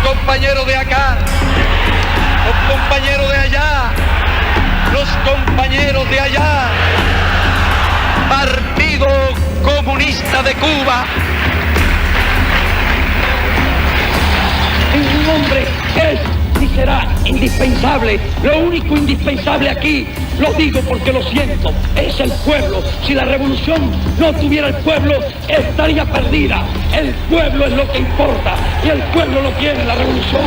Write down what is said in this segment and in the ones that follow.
compañeros de acá, los compañeros de allá, los compañeros de allá. Partido Comunista de Cuba. Un hombre es y será indispensable. Lo único indispensable aquí, lo digo porque lo siento, es el pueblo. Si la revolución no tuviera el pueblo, estaría perdida. El pueblo es lo que importa y el pueblo lo tiene, la revolución.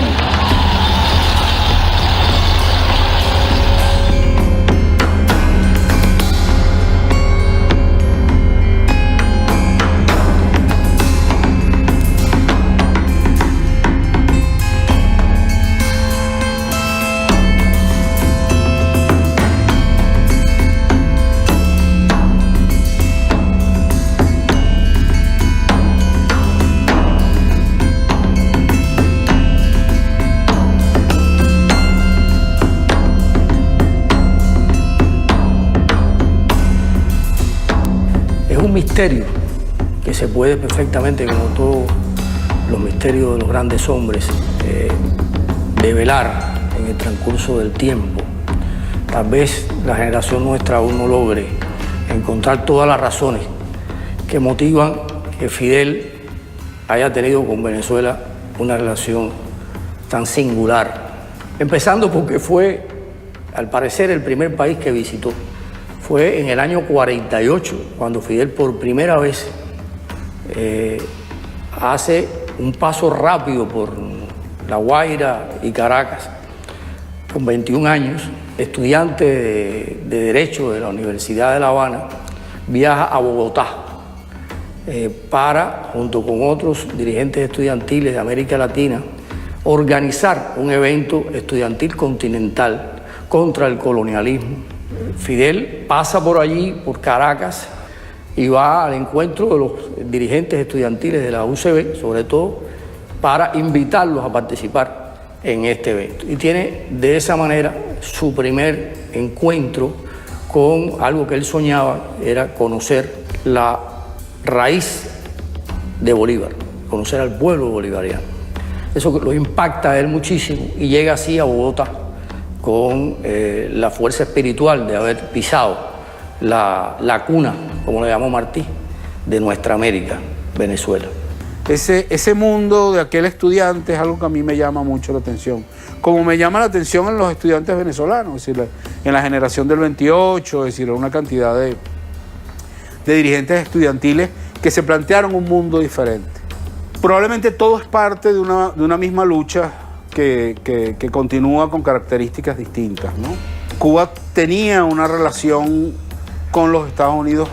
Un misterio que se puede perfectamente, como todos los misterios de los grandes hombres, develar en el transcurso del tiempo. Tal vez la generación nuestra aún no logre encontrar todas las razones que motivan que Fidel haya tenido con Venezuela una relación tan singular. Empezando porque fue, al parecer, el primer país que visitó. Fue en el año 48 cuando Fidel por primera vez hace un paso rápido por La Guaira y Caracas. Con 21 años, estudiante de Derecho de la Universidad de La Habana, viaja a Bogotá para, junto con otros dirigentes estudiantiles de América Latina, organizar un evento estudiantil continental contra el colonialismo. Fidel pasa por allí, por Caracas, y va al encuentro de los dirigentes estudiantiles de la UCB, sobre todo, para invitarlos a participar en este evento. Y tiene de esa manera su primer encuentro con algo que él soñaba, era conocer la raíz de Bolívar, conocer al pueblo bolivariano. Eso lo impacta a él muchísimo y llega así a Bogotá con la fuerza espiritual de haber pisado la cuna, como le llamó Martí, de nuestra América, Venezuela. Ese mundo de aquel estudiante es algo que a mí me llama mucho la atención. Como me llama la atención en los estudiantes venezolanos, es decir, en la generación del 28, es decir, una cantidad de dirigentes estudiantiles que se plantearon un mundo diferente. Probablemente todo es parte de una misma lucha que continúa con características distintas, ¿no? Cuba tenía una relación con los Estados Unidos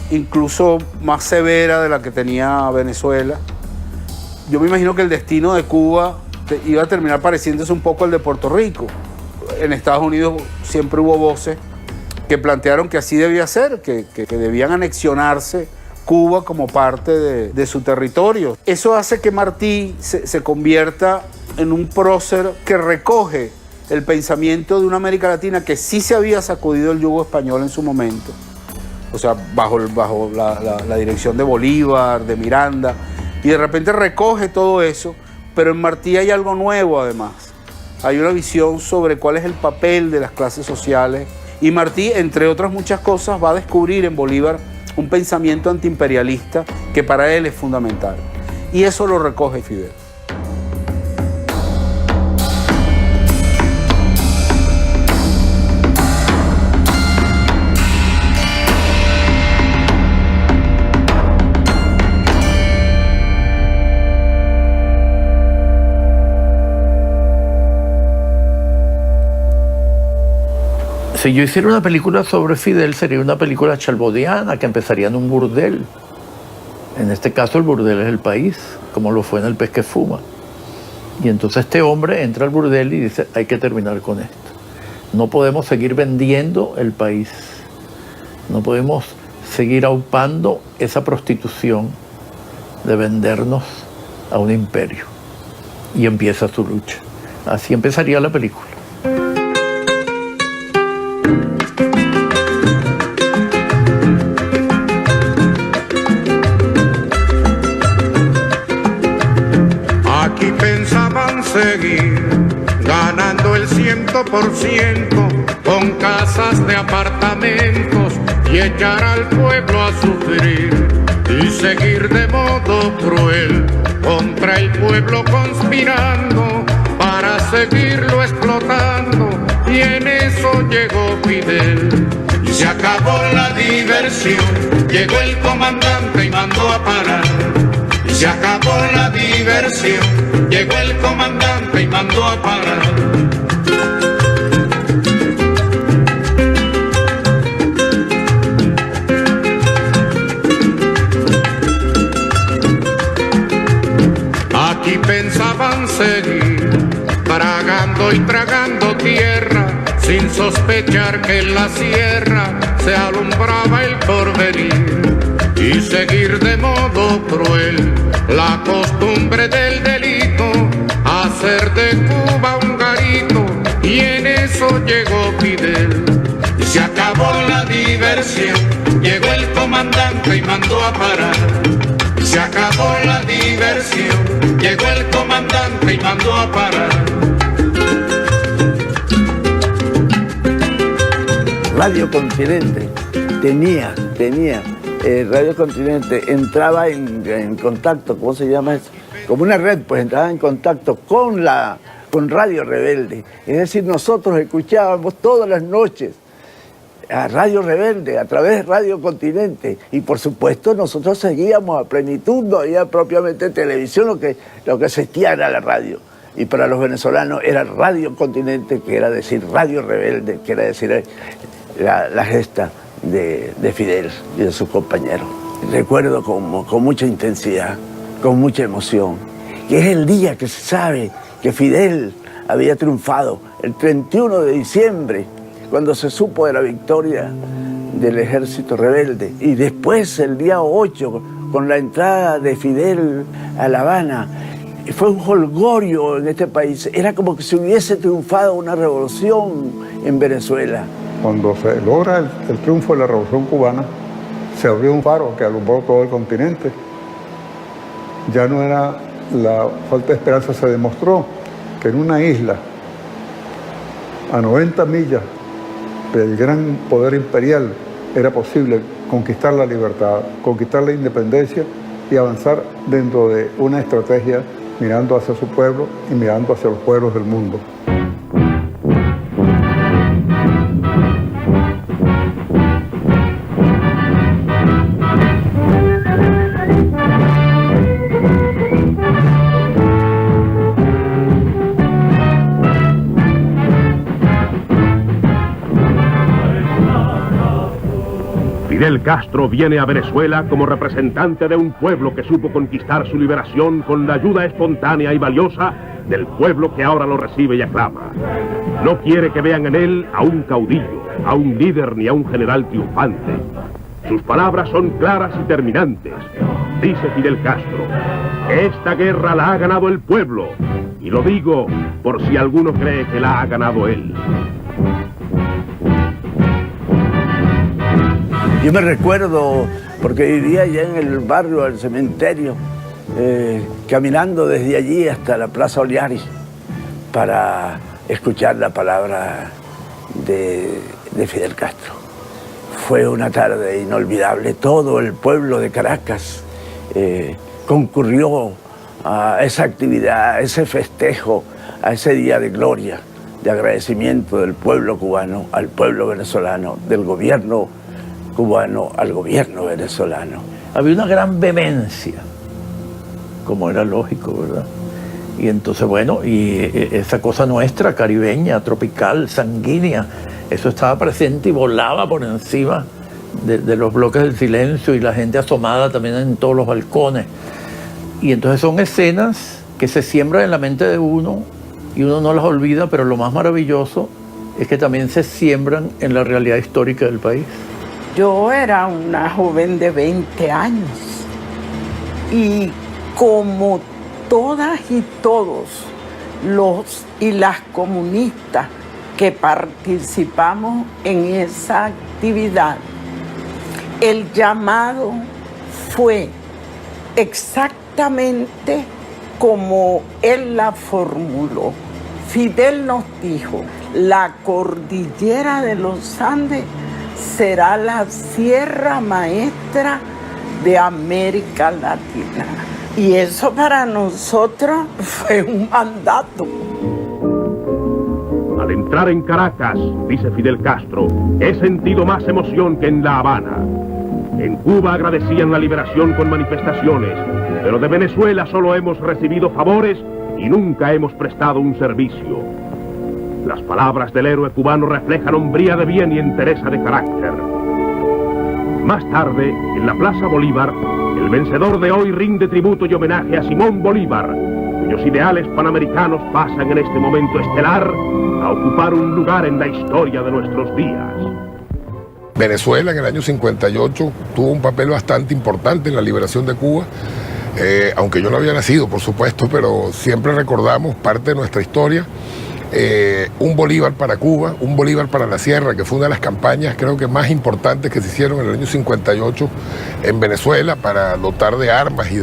incluso más severa de la que tenía Venezuela. Yo me imagino que el destino de Cuba iba a terminar pareciéndose un poco al de Puerto Rico. En Estados Unidos siempre hubo voces que plantearon que así debía ser, que debían anexionarse Cuba como parte de su territorio. Eso hace que Martí se convierta en un prócer que recoge el pensamiento de una América Latina que sí se había sacudido el yugo español en su momento, o sea, bajo la dirección de Bolívar, de Miranda, y de repente recoge todo eso, pero en Martí hay algo nuevo además. Hay una visión sobre cuál es el papel de las clases sociales, y Martí, entre otras muchas cosas, va a descubrir en Bolívar un pensamiento antiimperialista que para él es fundamental, y eso lo recoge Fidel. Si yo hiciera una película sobre Fidel, sería una película chalbodiana que empezaría en un burdel. En este caso el burdel es el país, como lo fue en El pez que fuma. Y entonces este hombre entra al burdel y dice, hay que terminar con esto. No podemos seguir vendiendo el país. No podemos seguir aupando esa prostitución de vendernos a un imperio. Y empieza su lucha. Así empezaría la película. Aquí pensaban 100% con casas de apartamentos y echar al pueblo a sufrir y seguir de modo cruel contra el pueblo conspirando para seguirlo explotando, y en eso llegó Fidel. Y se acabó la diversión, llegó el comandante y mandó a parar. Y se acabó la diversión, llegó el comandante y mandó a parar. Aquí pensaban seguir, tragando y tragando tierra, sin sospechar que en la sierra se alumbraba el porvenir, y seguir de modo cruel la costumbre del delito, hacer de Cuba un garito, y en eso llegó Fidel. Y se acabó la diversión, llegó el comandante y mandó a parar. Y se acabó la diversión, llegó el comandante y mandó a parar. Radio Continente tenía Radio Continente entraba en contacto, ¿cómo se llama eso? Como una red, pues entraba en contacto con Radio Rebelde. Es decir, nosotros escuchábamos todas las noches a Radio Rebelde a través de Radio Continente, y por supuesto nosotros seguíamos a plenitud, no había propiamente televisión, lo que existía era la radio. Y para los venezolanos era Radio Continente, que era decir Radio Rebelde, que era decir la gesta de Fidel y de sus compañeros. Recuerdo con mucha intensidad, con mucha emoción, que es el día que se sabe que Fidel había triunfado, el 31 de diciembre, cuando se supo de la victoria del ejército rebelde, y después el día 8, con la entrada de Fidel a La Habana. Fue un jolgorio en este país, era como que se hubiese triunfado una revolución en Venezuela. Cuando se logra el triunfo de la Revolución Cubana, se abrió un faro que alumbró todo el continente. Ya no era la falta de esperanza, se demostró que en una isla a 90 millas del gran poder imperial era posible conquistar la libertad, conquistar la independencia y avanzar dentro de una estrategia mirando hacia su pueblo y mirando hacia los pueblos del mundo. Fidel Castro viene a Venezuela como representante de un pueblo que supo conquistar su liberación con la ayuda espontánea y valiosa del pueblo que ahora lo recibe y aclama. No quiere que vean en él a un caudillo, a un líder ni a un general triunfante. Sus palabras son claras y terminantes. Dice Fidel Castro: esta guerra la ha ganado el pueblo, y lo digo por si alguno cree que la ha ganado él. Yo me recuerdo, porque vivía allá en el barrio del cementerio, caminando desde allí hasta la Plaza Oliari para escuchar la palabra de Fidel Castro. Fue una tarde inolvidable. Todo el pueblo de Caracas concurrió a esa actividad, a ese festejo, a ese día de gloria, de agradecimiento del pueblo cubano al pueblo venezolano, del gobierno cubano al gobierno venezolano. Había una gran vehemencia, como era lógico, ¿verdad? Y entonces, bueno, y esa cosa nuestra, caribeña, tropical, sanguínea, eso estaba presente y volaba por encima de los bloques del silencio, y la gente asomada también en todos los balcones. Y entonces son escenas que se siembran en la mente de uno y uno no las olvida, pero lo más maravilloso es que también se siembran en la realidad histórica del país. Yo era una joven de 20 años y como todas y todos los y las comunistas que participamos en esa actividad, el llamado fue exactamente como él la formuló. Fidel nos dijo: la cordillera de los Andes será la sierra maestra de América Latina. Y eso para nosotros fue un mandato. Al entrar en Caracas, dice Fidel Castro, he sentido más emoción que en La Habana. En Cuba agradecían la liberación con manifestaciones, pero de Venezuela solo hemos recibido favores y nunca hemos prestado un servicio. Las palabras del héroe cubano reflejan hombría de bien y entereza de carácter. Más tarde, en la Plaza Bolívar, el vencedor de hoy rinde tributo y homenaje a Simón Bolívar, cuyos ideales panamericanos pasan en este momento estelar a ocupar un lugar en la historia de nuestros días. Venezuela en el año 58 tuvo un papel bastante importante en la liberación de Cuba, aunque yo no había nacido, por supuesto, pero siempre recordamos parte de nuestra historia. Un Bolívar para Cuba, un Bolívar para la Sierra, que fue una de las campañas creo que más importantes que se hicieron en el año 58 en Venezuela para dotar de armas y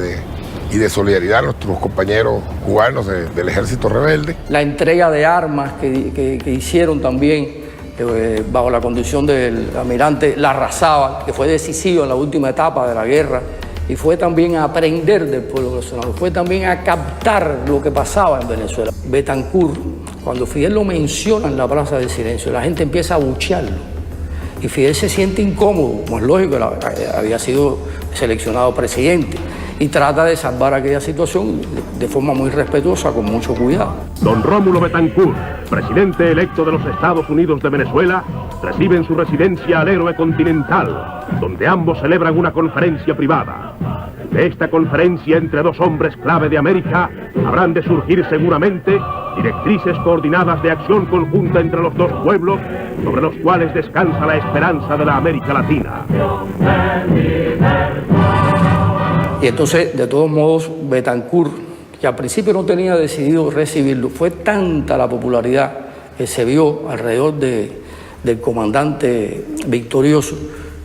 de solidaridad a nuestros compañeros cubanos del ejército rebelde. La entrega de armas que hicieron también bajo la conducción del almirante Larrazábal, que fue decisivo en la última etapa de la guerra, y fue también a aprender del pueblo venezolano, fue también a captar lo que pasaba en Venezuela. Betancourt, cuando Fidel lo menciona en la Plaza del Silencio, la gente empieza a abuchearlo. Y Fidel se siente incómodo, como es lógico, había sido seleccionado presidente. Y trata de salvar aquella situación de forma muy respetuosa, con mucho cuidado. Don Rómulo Betancourt, presidente electo de los Estados Unidos de Venezuela, recibe en su residencia al héroe continental, donde ambos celebran una conferencia privada. De esta conferencia entre dos hombres clave de América habrán de surgir seguramente directrices coordinadas de acción conjunta entre los dos pueblos, sobre los cuales descansa la esperanza de la América Latina. Y entonces, de todos modos, Betancourt, que al principio no tenía decidido recibirlo, fue tanta la popularidad que se vio alrededor del comandante victorioso,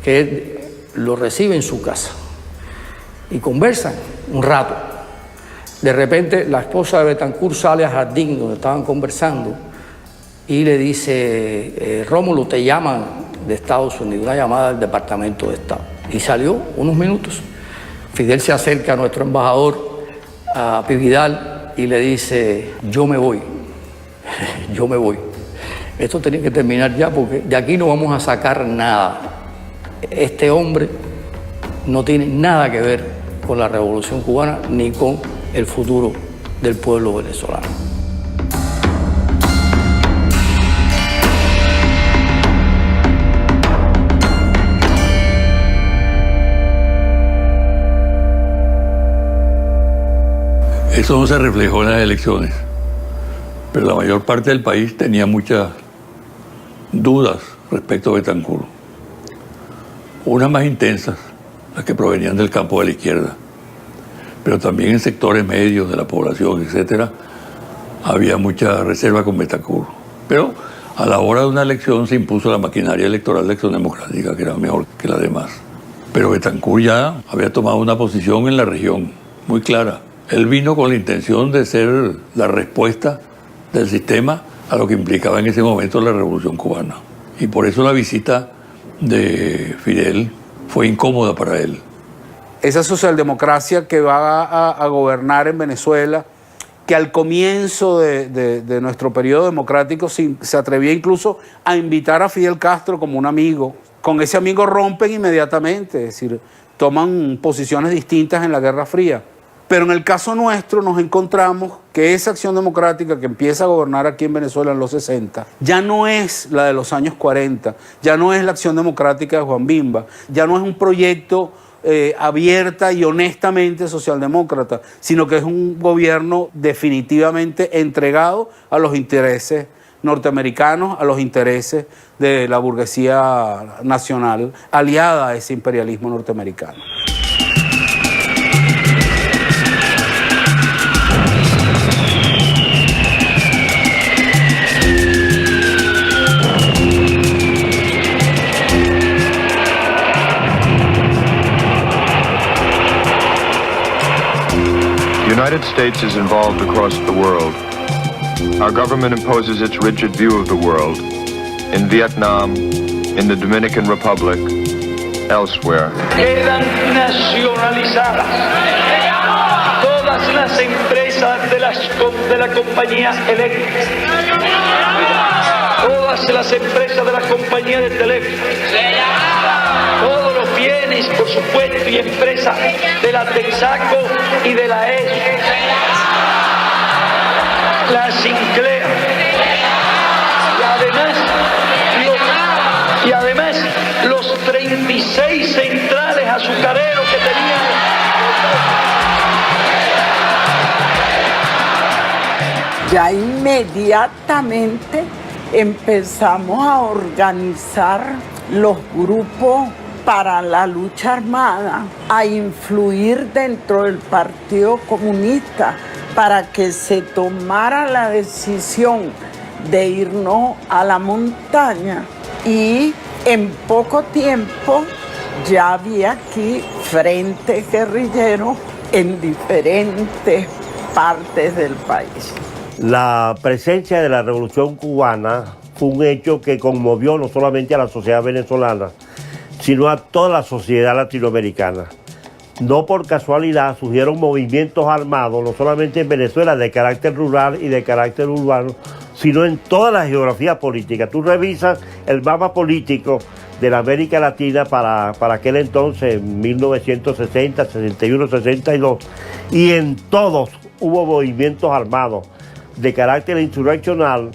que él lo recibe en su casa y conversan un rato. De repente, la esposa de Betancourt sale al jardín donde estaban conversando y le dice, Rómulo, te llaman de Estados Unidos, una llamada del Departamento de Estado. Y salió unos minutos. Fidel se acerca a nuestro embajador, a Pividal, y le dice, yo me voy, yo me voy. Esto tenía que terminar ya porque de aquí no vamos a sacar nada. Este hombre no tiene nada que ver con la Revolución Cubana ni con el futuro del pueblo venezolano. Eso no se reflejó en las elecciones, pero la mayor parte del país tenía muchas dudas respecto a Betancourt. Unas más intensas, las que provenían del campo de la izquierda, pero también en sectores medios de la población, etcétera, había mucha reserva con Betancourt. Pero a la hora de una elección se impuso la maquinaria electoral de Acción Democrática, que era mejor que la demás. Pero Betancourt ya había tomado una posición en la región muy clara. Él vino con la intención de ser la respuesta del sistema a lo que implicaba en ese momento la Revolución Cubana. Y por eso la visita de Fidel fue incómoda para él. Esa socialdemocracia que va a gobernar en Venezuela, que al comienzo de nuestro periodo democrático se atrevía incluso a invitar a Fidel Castro como un amigo. Con ese amigo rompen inmediatamente, es decir, toman posiciones distintas en la Guerra Fría. Pero en el caso nuestro nos encontramos que esa Acción Democrática que empieza a gobernar aquí en Venezuela en los 60 ya no es la de los años 40, ya no es la Acción Democrática de Juan Bimba, ya no es un proyecto abierta y honestamente socialdemócrata, sino que es un gobierno definitivamente entregado a los intereses norteamericanos, a los intereses de la burguesía nacional aliada a ese imperialismo norteamericano. The United States is involved across the world our government imposes its rigid view of the world in Vietnam, in the Dominican Republic, elsewhere. Quedan nacionalizadas todas las empresas de la compañía eléctrica, todas las empresas de la compañía de teléfono, todos los bienes, por supuesto, y empresas de la Texaco y de la ESO, la Sinclair, y además los 36 centrales azucareros que tenían. Ya inmediatamente empezamos a organizar los grupos para la lucha armada, a influir dentro del Partido Comunista para que se tomara la decisión de irnos a la montaña, y en poco tiempo ya había aquí frentes guerrilleros en diferentes partes del país. La presencia de la Revolución Cubana fue un hecho que conmovió no solamente a la sociedad venezolana, sino a toda la sociedad latinoamericana. No por casualidad surgieron movimientos armados, no solamente en Venezuela, de carácter rural y de carácter urbano, sino en toda la geografía política. Tú revisas el mapa político de la América Latina para aquel entonces, 1960, 61, 62, y en todos hubo movimientos armados de carácter insurreccional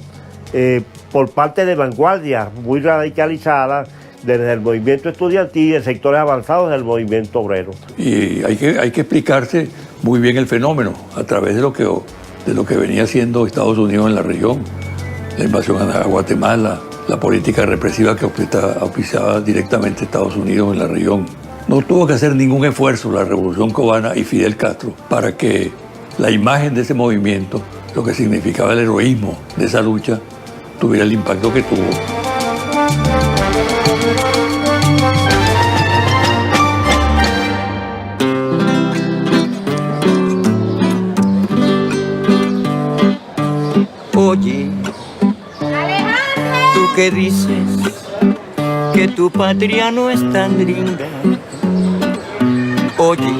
por parte de vanguardias muy radicalizadas, desde el movimiento estudiantil y de sectores avanzados del movimiento obrero. Y hay que explicarse muy bien el fenómeno a través de lo que venía haciendo Estados Unidos en la región, la invasión a Guatemala, la política represiva que auspiciaba directamente Estados Unidos en la región. No tuvo que hacer ningún esfuerzo la Revolución Cubana y Fidel Castro para que la imagen de ese movimiento, lo que significaba el heroísmo de esa lucha, tuviera el impacto que tuvo. Oye, tú que dices que tu patria no es tan linda. Oye,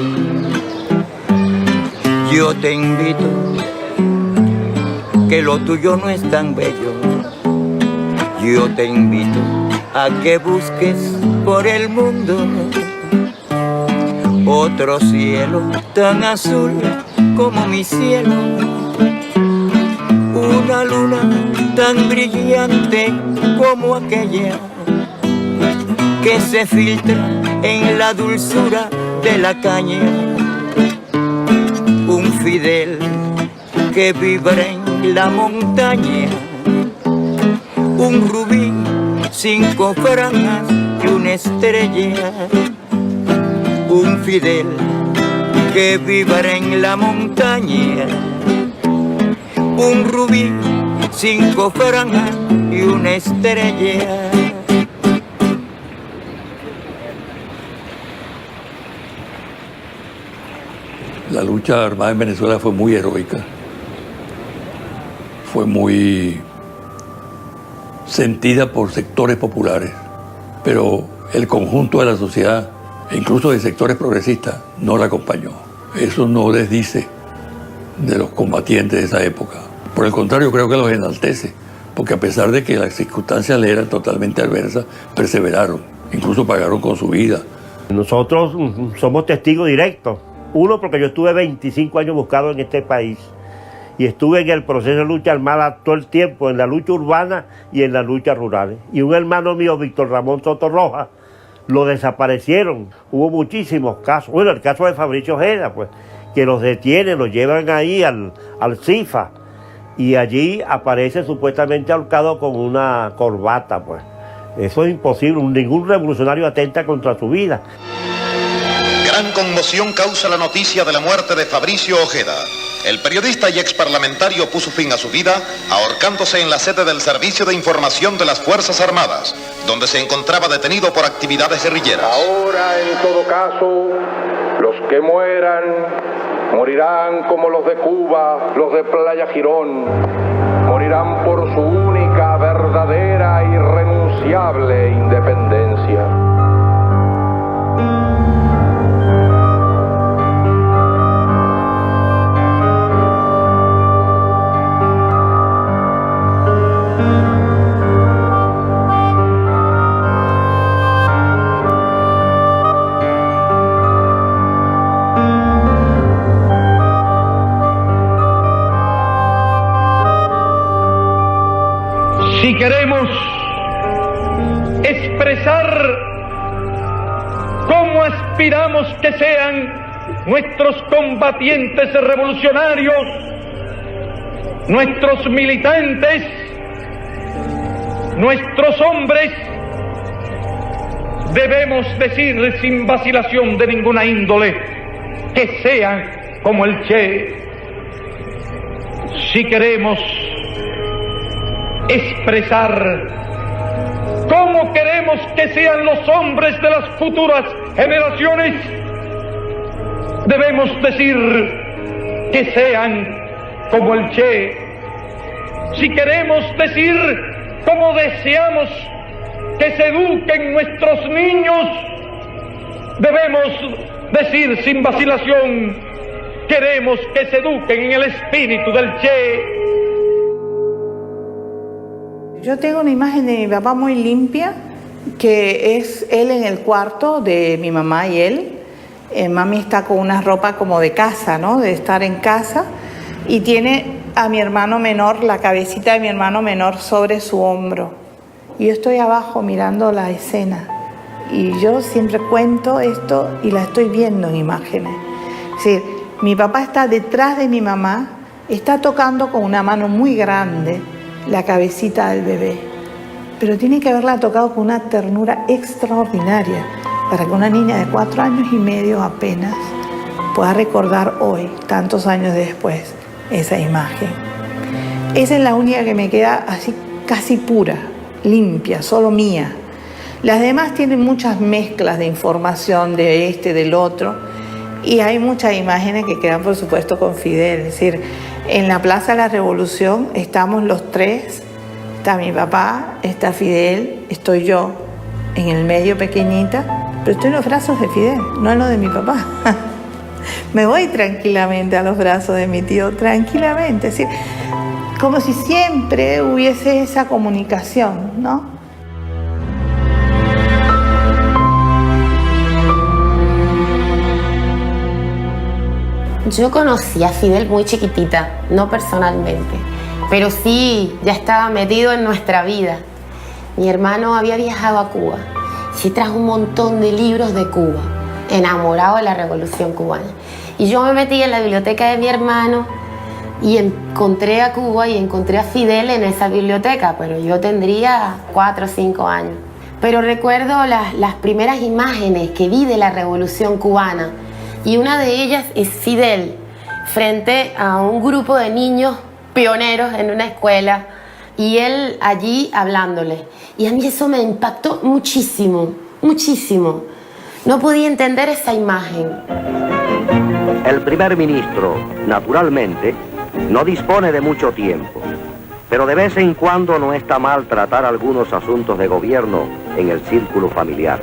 yo te invito, que lo tuyo no es tan bello. Yo te invito a que busques por el mundo otro cielo tan azul como mi cielo, una luna tan brillante como aquella que se filtra en la dulzura de la caña, un Fidel que vibra en la montaña, un rubí, 5 franjas y una estrella, un Fidel que vibra en la montaña, un rubí, 5 franjas y una estrella. La lucha armada en Venezuela fue muy heroica, fue muy sentida por sectores populares, pero el conjunto de la sociedad, e incluso de sectores progresistas, no la acompañó. Eso no les dice de los combatientes de esa época. Por el contrario, creo que los enaltece, porque a pesar de que las circunstancias le eran totalmente adversas, perseveraron, incluso pagaron con su vida. Nosotros somos testigos directos. Uno, porque yo estuve 25 años buscado en este país y estuve en el proceso de lucha armada todo el tiempo, en la lucha urbana y en la lucha rural. Y un hermano mío, Víctor Ramón Soto Rojas, lo desaparecieron. Hubo muchísimos casos. Bueno, el caso de Fabricio Ojeda, pues, que los detienen, los llevan ahí al CIFA y allí aparece supuestamente ahorcado con una corbata, pues. Eso es imposible, ningún revolucionario atenta contra su vida. Gran conmoción causa la noticia de la muerte de Fabricio Ojeda. El periodista y exparlamentario puso fin a su vida ahorcándose en la sede del Servicio de Información de las Fuerzas Armadas, donde se encontraba detenido por actividades guerrilleras. Ahora, en todo caso, los que mueran, morirán como los de Cuba, los de Playa Girón, morirán por su única, verdadera, irrenunciable independencia. Si queremos expresar cómo aspiramos que sean nuestros combatientes revolucionarios, nuestros militantes, nuestros hombres, debemos decir sin vacilación de ninguna índole que sean como el Che. Si queremos expresar cómo queremos que sean los hombres de las futuras generaciones, debemos decir que sean como el Che. Si queremos decir cómo deseamos que se eduquen nuestros niños, debemos decir sin vacilación, queremos que se eduquen en el espíritu del Che. Yo tengo una imagen de mi papá muy limpia, que es él en el cuarto de mi mamá y él. Mami está con una ropa como de casa, ¿no? De estar en casa. Y tiene a mi hermano menor, la cabecita de mi hermano menor sobre su hombro. Y yo estoy abajo mirando la escena. Y yo siempre cuento esto y la estoy viendo en imágenes. Es decir, mi papá está detrás de mi mamá, está tocando con una mano muy grande la cabecita del bebé, pero tiene que haberla tocado con una ternura extraordinaria para que una niña de 4 años y medio apenas pueda recordar hoy, tantos años después, esa imagen. Esa es la única que me queda así casi pura, limpia, solo mía. Las demás tienen muchas mezclas de información de este, del otro, y hay muchas imágenes que quedan, por supuesto, con Fidel. Es decir, en la Plaza de la Revolución estamos los tres, está mi papá, está Fidel, estoy yo en el medio pequeñita, pero estoy en los brazos de Fidel, no en los de mi papá. Me voy tranquilamente a los brazos de mi tío, tranquilamente, es decir, como si siempre hubiese esa comunicación, ¿no? Yo conocí a Fidel muy chiquitita, no personalmente, pero sí ya estaba metido en nuestra vida. Mi hermano había viajado a Cuba, sí trajo un montón de libros de Cuba, enamorado de la Revolución Cubana. Y yo me metí en la biblioteca de mi hermano y encontré a Cuba y encontré a Fidel en esa biblioteca, pero yo tendría 4 o 5 años. Pero recuerdo las primeras imágenes que vi de la Revolución Cubana, y una de ellas es Fidel frente a un grupo de niños pioneros en una escuela y él allí hablándole. Y a mí eso me impactó muchísimo, muchísimo. No podía entender esa imagen. El primer ministro, naturalmente, no dispone de mucho tiempo, pero de vez en cuando no está mal tratar algunos asuntos de gobierno en el círculo familiar.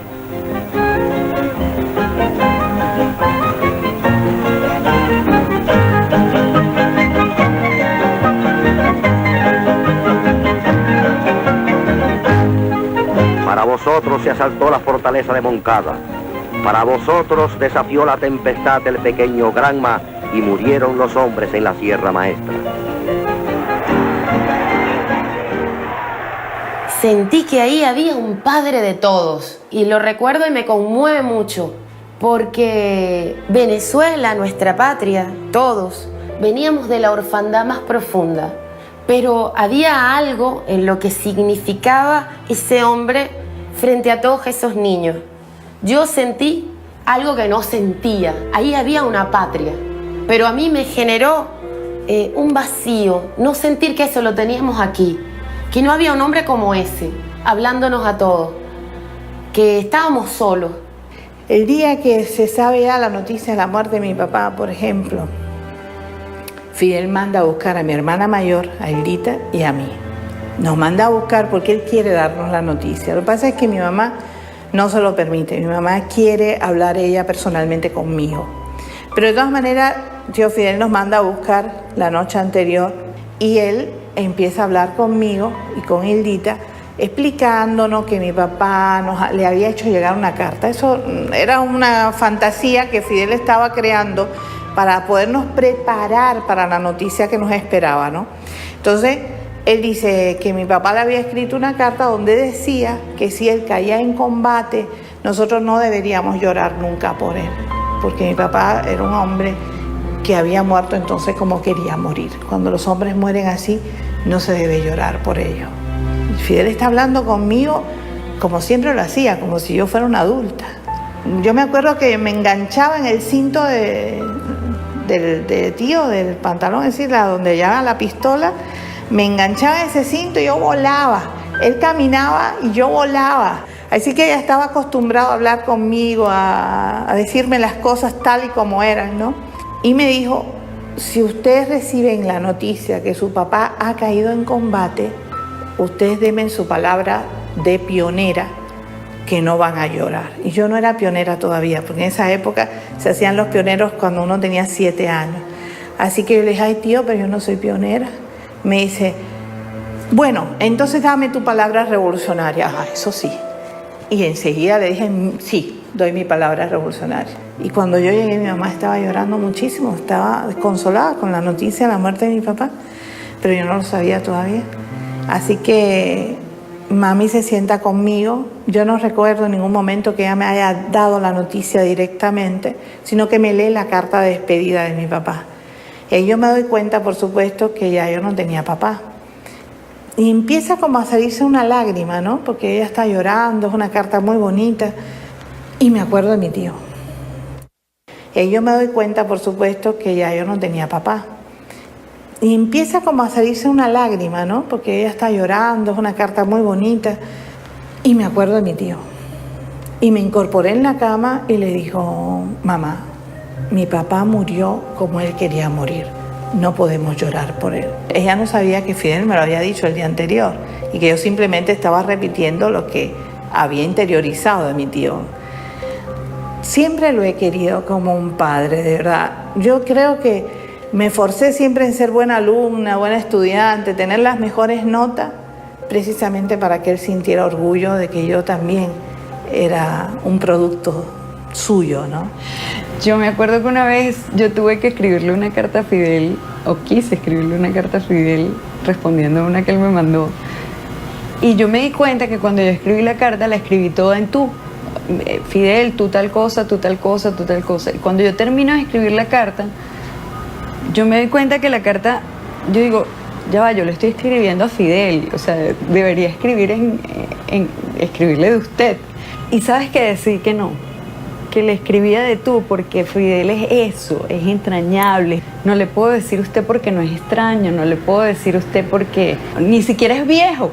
Para vosotros se asaltó la fortaleza de Moncada. Para vosotros desafió la tempestad el pequeño Granma y murieron los hombres en la Sierra Maestra. Sentí que ahí había un padre de todos y lo recuerdo y me conmueve mucho porque Venezuela, nuestra patria, todos, veníamos de la orfandad más profunda, pero había algo en lo que significaba ese hombre frente a todos esos niños. Yo sentí algo que no sentía, ahí había una patria, pero a mí me generó un vacío, no sentir que eso lo teníamos aquí, que no había un hombre como ese, hablándonos a todos, que estábamos solos. El día que se sabe ya la noticia de la muerte de mi papá, por ejemplo, Fidel manda a buscar a mi hermana mayor, a Hildita, y a mí. Nos manda a buscar porque él quiere darnos la noticia. Lo que pasa es que mi mamá no se lo permite. Mi mamá quiere hablar ella personalmente conmigo. Pero de todas maneras, tío Fidel nos manda a buscar la noche anterior y él empieza a hablar conmigo y con Hildita, explicándonos que mi papá le había hecho llegar una carta. Eso era una fantasía que Fidel estaba creando para podernos preparar para la noticia que nos esperaba, ¿no? Entonces, él dice que mi papá le había escrito una carta donde decía que si él caía en combate, nosotros no deberíamos llorar nunca por él, porque mi papá era un hombre que había muerto entonces como quería morir. Cuando los hombres mueren así, no se debe llorar por ellos. Fidel está hablando conmigo como siempre lo hacía, como si yo fuera una adulta. Yo me acuerdo que me enganchaba en el cinto del tío, del pantalón, es decir, donde llevaba la pistola, me enganchaba en ese cinto y yo volaba. Él caminaba y yo volaba. Así que ella estaba acostumbrado a hablar conmigo, a decirme las cosas tal y como eran, ¿no? Y me dijo, si ustedes reciben la noticia que su papá ha caído en combate, ustedes denme su palabra de pionera que no van a llorar. Y yo no era pionera todavía, porque en esa época se hacían los pioneros cuando uno tenía 7 años. Así que yo le dije, ay tío, pero yo no soy pionera. Me dice, bueno, entonces dame tu palabra revolucionaria. Ah, eso sí. Y enseguida le dije, sí, doy mi palabra revolucionaria. Y cuando yo llegué, mi mamá estaba llorando muchísimo, estaba desconsolada con la noticia de la muerte de mi papá, pero yo no lo sabía todavía. Así que mami se sienta conmigo. Yo no recuerdo en ningún momento que ella me haya dado la noticia directamente, sino que me lee la carta de despedida de mi papá. Y yo me doy cuenta, por supuesto, que ya yo no tenía papá. Y empieza como a salirse una lágrima, ¿no? Porque ella está llorando, es una carta muy bonita. Y me acuerdo de mi tío. Y yo me doy cuenta, por supuesto, que ya yo no tenía papá. Y empieza como a salirse una lágrima, ¿no? Porque ella está llorando, es una carta muy bonita. Y me acuerdo de mi tío. Y me incorporé en la cama y le dijo, mamá, mi papá murió como él quería morir. No podemos llorar por él. Ella no sabía que Fidel me lo había dicho el día anterior y que yo simplemente estaba repitiendo lo que había interiorizado de mi tío. Siempre lo he querido como un padre, de verdad. Yo creo que me esforcé siempre en ser buena alumna, buena estudiante, tener las mejores notas, precisamente para que él sintiera orgullo de que yo también era un producto suyo, ¿no? Yo me acuerdo que una vez yo tuve que escribirle una carta a Fidel, o quise escribirle una carta a Fidel respondiendo a una que él me mandó. Y yo me di cuenta que cuando yo escribí la carta, la escribí toda en tú. Fidel, tú tal cosa, tú tal cosa, tú tal cosa. Y cuando yo termino de escribir la carta, yo me doy cuenta que la carta, yo digo, ya va, yo le estoy escribiendo a Fidel, o sea, debería escribirle de usted. Y sabes que decidí que no, que le escribía de tú, porque Fidel es eso, es entrañable. No le puedo decir usted porque no es extraño, no le puedo decir usted porque ni siquiera es viejo,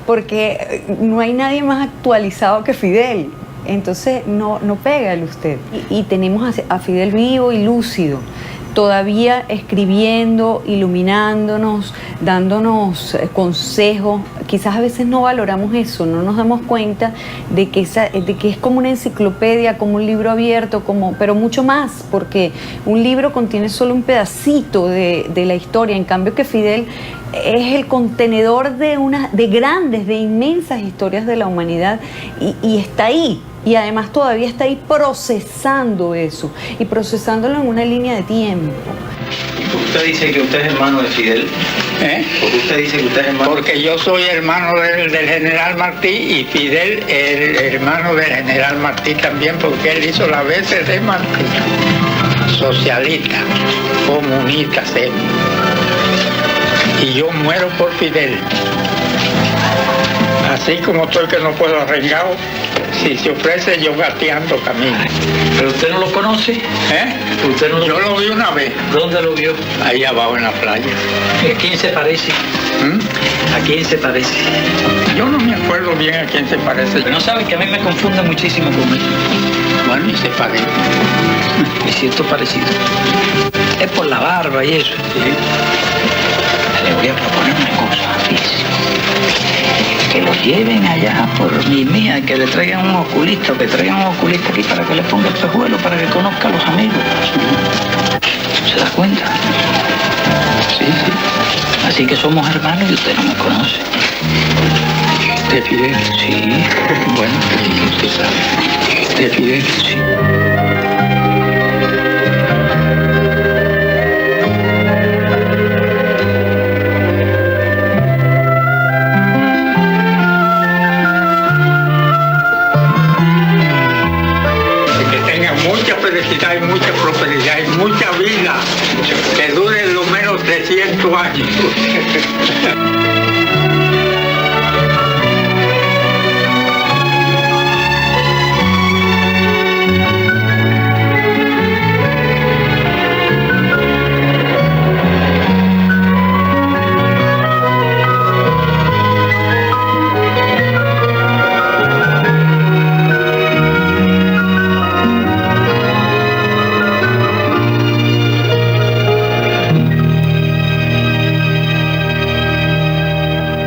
porque no hay nadie más actualizado que Fidel. Entonces no pega el usted. Y tenemos a Fidel vivo y lúcido, todavía escribiendo, iluminándonos, dándonos consejos. Quizás a veces no valoramos eso, no nos damos cuenta de que es como una enciclopedia, como un libro abierto, pero mucho más, porque un libro contiene solo un pedacito de la historia, en cambio que Fidel es el contenedor de grandes, de inmensas historias de la humanidad y está ahí. Y además todavía está ahí procesando eso y procesándolo en una línea de tiempo. ¿Usted dice que usted es hermano de Fidel? ¿Por qué usted dice que usted es hermano? Porque yo soy hermano del general Martí y Fidel es hermano del general Martí también, porque él hizo las veces de Martí. Socialista, comunista, y yo muero por Fidel. Así como estoy que no puedo arrengado, si se ofrece yo gateando camino. ¿Pero usted no lo conoce? ¿Usted no Yo lo vi una vez. ¿Dónde lo vio? Ahí abajo en la playa. ¿A quién se parece? ¿A quién se parece? Yo no me acuerdo bien a quién se parece. Pero no sabe que a mí me confunde muchísimo con él. Bueno, y se parece. Me siento parecido. Es por la barba. barba y eso. Le voy a proponer una cosa, fíjese. Que lo lleven allá por mi mía, que le traigan un oculista, o que traigan un oculista aquí para que le ponga el espejuelo, para que conozca a los amigos. ¿Se da cuenta? Sí, sí. Así que somos hermanos y usted no me conoce. ¿De Fidel? Sí. Bueno, usted sabe. ¿De Fidel? Sí. Felicidad y mucha prosperidad y mucha vida que dure lo menos 300 años.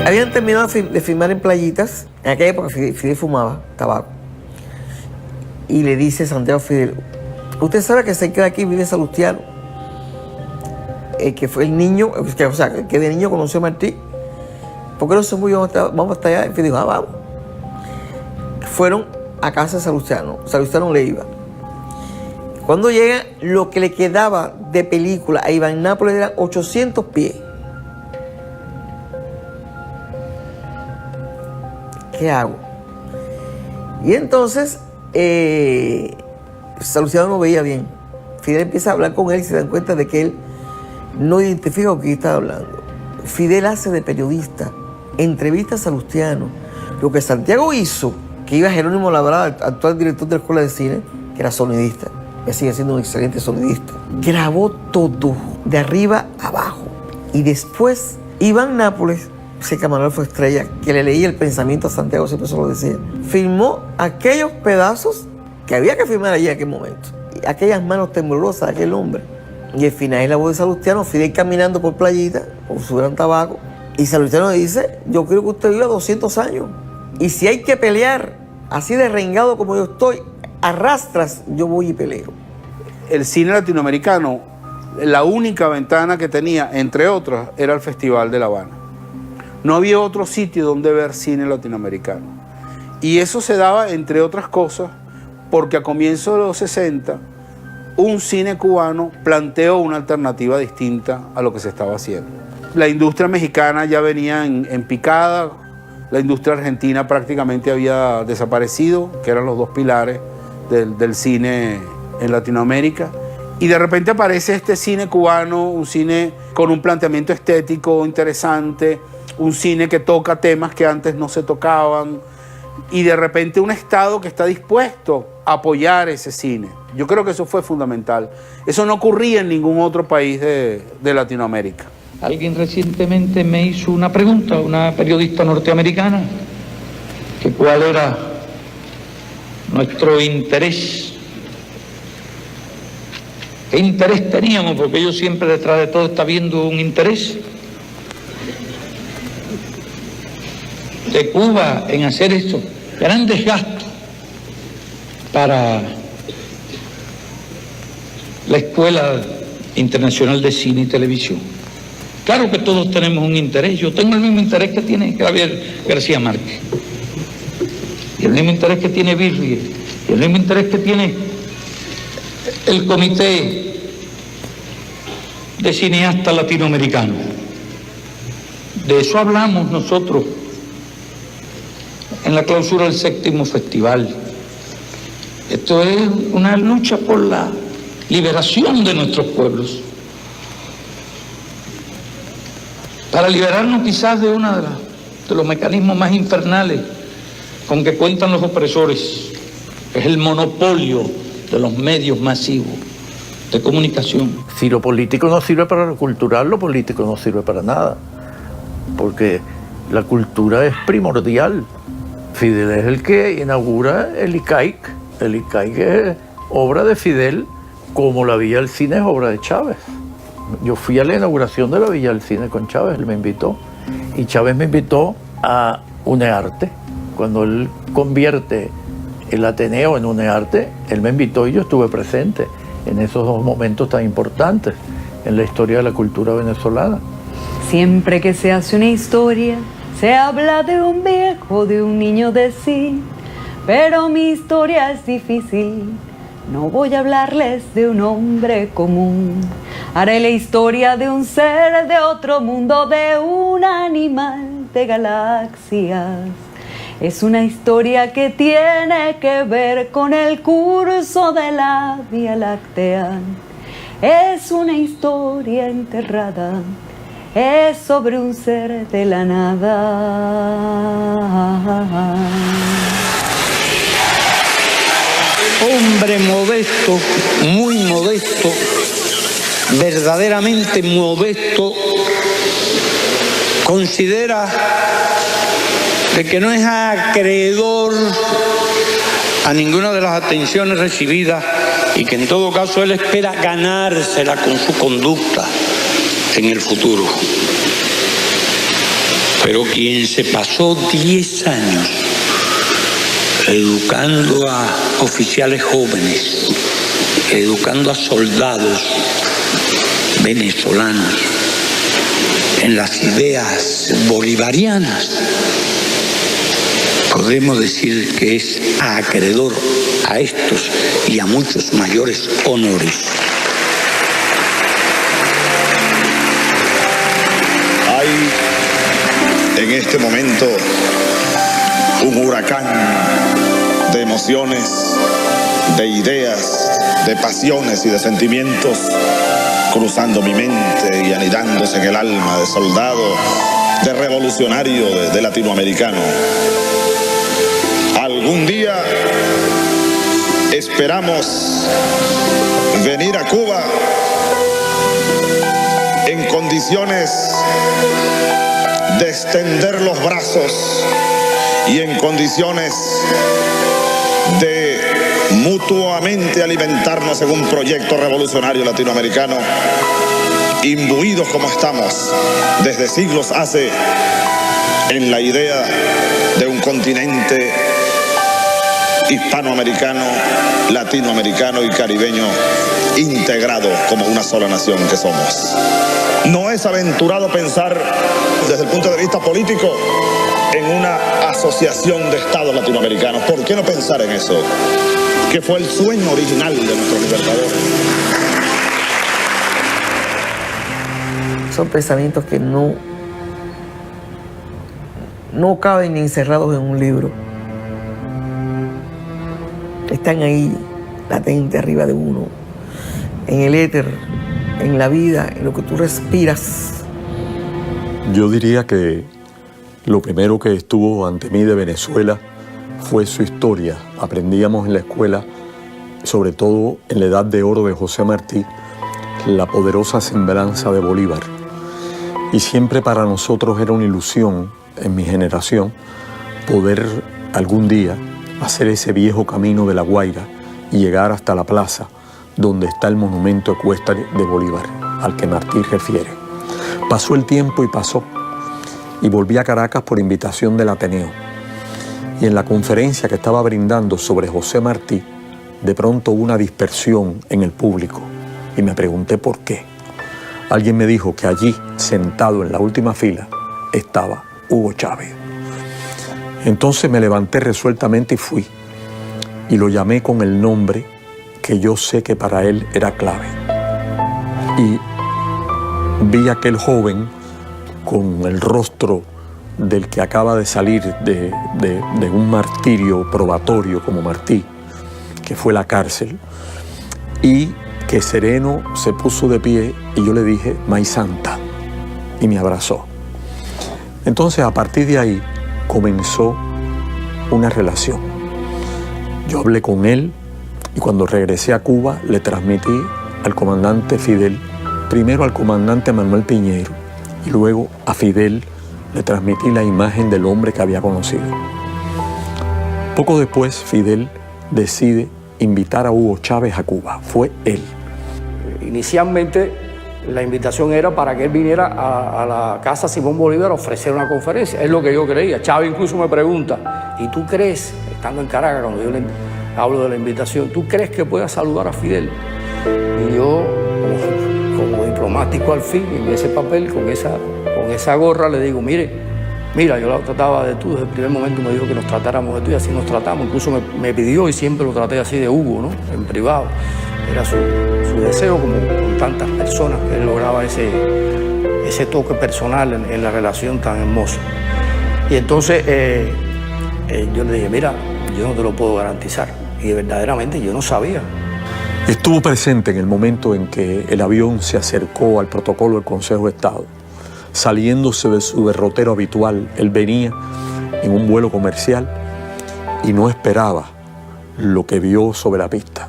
Habían terminado de filmar en Playitas. En aquella época Fidel fumaba tabaco. Y le dice Santiago a Fidel, usted sabe que cerca de aquí vive Salustiano, que fue el niño, que de niño conoció a Martí. ¿Por qué no se murió? Vamos hasta allá. Y Fidel dijo, vamos. Fueron a casa de Salustiano. Salustiano le iba. Cuando llega, lo que le quedaba de película a Iván Nápoles eran 800 pies. ¿Qué hago? Y entonces Salustiano no veía bien. Fidel empieza a hablar con él y se dan cuenta de que él no identifica con quién está hablando. Fidel hace de periodista, entrevista a Salustiano. Lo que Santiago hizo, que iba Jerónimo Labrada, actual director de la Escuela de Cine, que era sonidista, que sigue siendo un excelente sonidista, grabó todo, de arriba a abajo. Y después, Iván Nápoles, ese camarógrafo estrella, que le leía el pensamiento a Santiago, siempre se lo decía, filmó aquellos pedazos que había que filmar allí en aquel momento. Y aquellas manos temblorosas de aquel hombre. Y al final es la voz de Salustiano, Fidel caminando por Playita, con su gran tabaco. Y Salustiano le dice, yo quiero que usted viva 200 años. Y si hay que pelear, así de rengado como yo estoy, arrastras, yo voy y peleo. El cine latinoamericano, la única ventana que tenía, entre otras, era el Festival de La Habana. No había otro sitio donde ver cine latinoamericano. Y eso se daba, entre otras cosas, porque a comienzos de los 60, un cine cubano planteó una alternativa distinta a lo que se estaba haciendo. La industria mexicana ya venía en picada, la industria argentina prácticamente había desaparecido, que eran los dos pilares del cine en Latinoamérica. Y de repente aparece este cine cubano, un cine con un planteamiento estético interesante, un cine que toca temas que antes no se tocaban, y de repente un Estado que está dispuesto a apoyar ese cine. Yo creo que eso fue fundamental. Eso no ocurría en ningún otro país de Latinoamérica. Alguien recientemente me hizo una pregunta, una periodista norteamericana, que cuál era nuestro interés. ¿Qué interés teníamos? Porque ellos siempre detrás de todo está viendo un interés de Cuba en hacer esto, grandes gastos para la Escuela Internacional de Cine y Televisión. Claro que todos tenemos un interés. Yo tengo el mismo interés que tiene Gabriel García Márquez, y el mismo interés que tiene Birri, y el mismo interés que tiene el Comité de Cineastas Latinoamericanos. De eso hablamos nosotros en la clausura del 7º festival. Esto es una lucha por la liberación de nuestros pueblos, para liberarnos quizás de uno de los mecanismos más infernales con que cuentan los opresores, que es el monopolio de los medios masivos de comunicación. Si lo político no sirve para lo cultural, lo político no sirve para nada, porque la cultura es primordial. Fidel es el que inaugura el ICAIC. El ICAIC es obra de Fidel, como la Villa del Cine es obra de Chávez. Yo fui a la inauguración de la Villa del Cine con Chávez, él me invitó. Y Chávez me invitó a UNEARTE. Cuando él convierte el Ateneo en UNEARTE, él me invitó y yo estuve presente en esos dos momentos tan importantes en la historia de la cultura venezolana. Siempre que se hace una historia, se habla de un viejo, de un niño de sí, pero mi historia es difícil. No voy a hablarles de un hombre común. Haré la historia de un ser de otro mundo, de un animal de galaxias. Es una historia que tiene que ver con el curso de la Vía Láctea. Es una historia enterrada, es sobre un ser de la nada. Hombre modesto, muy modesto, verdaderamente modesto, considera de que no es acreedor a ninguna de las atenciones recibidas y que en todo caso él espera ganársela con su conducta en el futuro. Pero quien se pasó 10 años educando a oficiales jóvenes, educando a soldados venezolanos en las ideas bolivarianas, podemos decir que es acreedor a estos y a muchos mayores honores. Hay en este momento un huracán de emociones, de ideas, de pasiones y de sentimientos cruzando mi mente y anidándose en el alma de soldado, de revolucionario, de latinoamericano. Algún día esperamos venir a Cuba en condiciones de extender los brazos y en condiciones de mutuamente alimentarnos en un proyecto revolucionario latinoamericano, imbuidos como estamos desde siglos hace en la idea de un continente hispanoamericano, latinoamericano y caribeño integrado como una sola nación que somos. No es aventurado pensar desde el punto de vista político en una asociación de estados latinoamericanos. ¿Por qué no pensar en eso? Que fue el sueño original de nuestro libertador. Son pensamientos que no caben encerrados en un libro. Están ahí, latente arriba de uno, en el éter, en la vida, en lo que tú respiras. Yo diría que lo primero que estuvo ante mí de Venezuela fue su historia. Aprendíamos en la escuela, sobre todo en la edad de oro de José Martí, la poderosa semblanza de Bolívar. Y siempre para nosotros era una ilusión, en mi generación, poder algún día hacer ese viejo camino de La Guaira y llegar hasta la plaza donde está el monumento ecuestre de Bolívar, al que Martí refiere. Pasó el tiempo y pasó, y volví a Caracas por invitación del Ateneo. Y en la conferencia que estaba brindando sobre José Martí, de pronto hubo una dispersión en el público, y me pregunté por qué. Alguien me dijo que allí, sentado en la última fila, estaba Hugo Chávez. Entonces me levanté resueltamente y fui, y lo llamé con el nombre que yo sé que para él era clave. Y vi a aquel joven con el rostro del que acaba de salir de un martirio probatorio como Martí, que fue la cárcel, y que sereno se puso de pie y yo le dije, May Santa, y me abrazó. Entonces, a partir de ahí, comenzó una relación. Yo hablé con él y cuando regresé a Cuba le transmití al comandante Fidel, primero al comandante Manuel Piñero y luego a Fidel le transmití la imagen del hombre que había conocido. Poco después, Fidel decide invitar a Hugo Chávez a Cuba. Fue él. Inicialmente la invitación era para que él viniera a la Casa Simón Bolívar a ofrecer una conferencia. Es lo que yo creía. Chávez incluso me pregunta, ¿y tú crees, estando en Caracas, cuando yo le hablo de la invitación, ¿tú crees que pueda saludar a Fidel? Y yo, como diplomático al fin, en ese papel, con esa gorra, le digo, mira, yo la trataba de tú, desde el primer momento me dijo que nos tratáramos de tú y así nos tratamos. Incluso me pidió, y siempre lo traté así, de Hugo, ¿no? En privado. Era su deseo, como con tantas personas, que él lograba ese toque personal en la relación tan hermosa. Y entonces yo le dije, mira, yo no te lo puedo garantizar. Y verdaderamente yo no sabía. Estuvo presente en el momento en que el avión se acercó al protocolo del Consejo de Estado. Saliéndose de su derrotero habitual, él venía en un vuelo comercial y no esperaba lo que vio sobre la pista.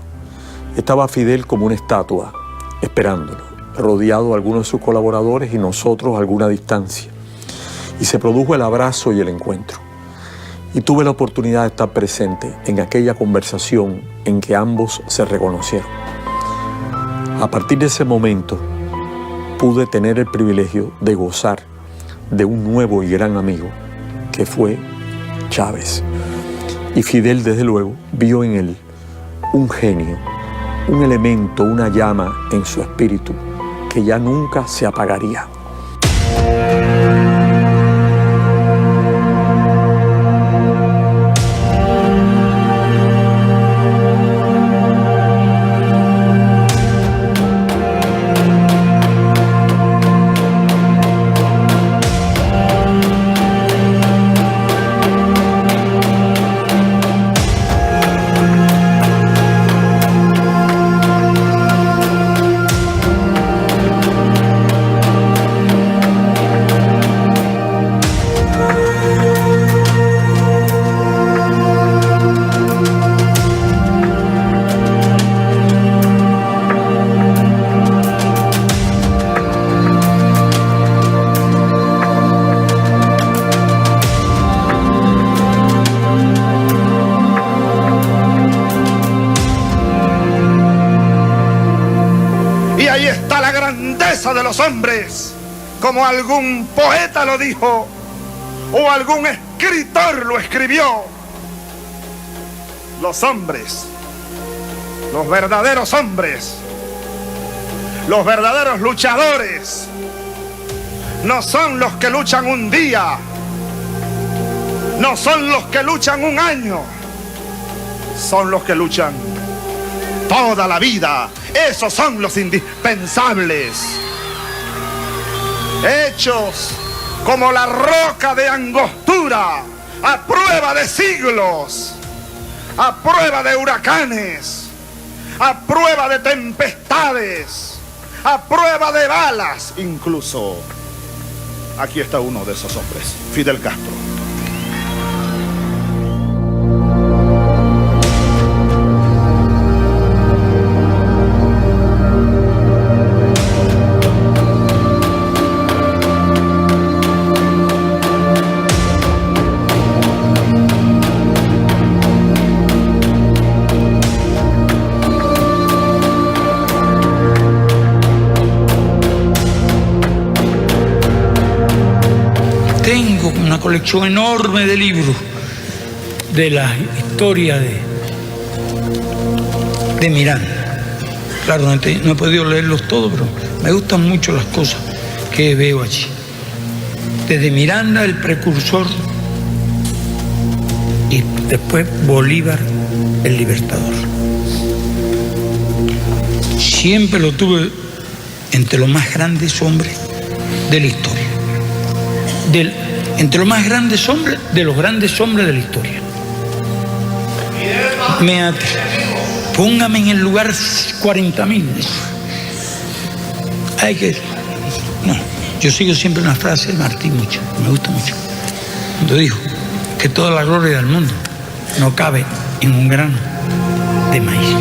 Estaba Fidel como una estatua, esperándolo, rodeado de algunos de sus colaboradores y nosotros a alguna distancia. Y se produjo el abrazo y el encuentro. Y tuve la oportunidad de estar presente en aquella conversación en que ambos se reconocieron. A partir de ese momento, pude tener el privilegio de gozar de un nuevo y gran amigo, que fue Chávez. Y Fidel, desde luego, vio en él un genio, un elemento, una llama en su espíritu que ya nunca se apagaría. De los hombres, como algún poeta lo dijo o algún escritor lo escribió. Los hombres, los verdaderos hombres, los verdaderos luchadores, no son los que luchan un día, no son los que luchan un año, son los que luchan toda la vida. Esos son los indispensables, hechos como la roca de Angostura, a prueba de siglos, a prueba de huracanes, a prueba de tempestades, a prueba de balas incluso. Aquí está uno de esos hombres, Fidel Castro. Tengo una colección enorme de libros de la historia de Miranda. Claro, no he podido leerlos todos, pero me gustan mucho las cosas que veo allí. Desde Miranda, el precursor, y después Bolívar, el libertador. Siempre lo tuve entre los más grandes hombres de la historia. Entre los más grandes hombres, de los grandes hombres de la historia. Póngame en el lugar 40.000. No, yo sigo siempre una frase de Martín mucho, me gusta mucho. Cuando dijo que toda la gloria del mundo no cabe en un grano de maíz.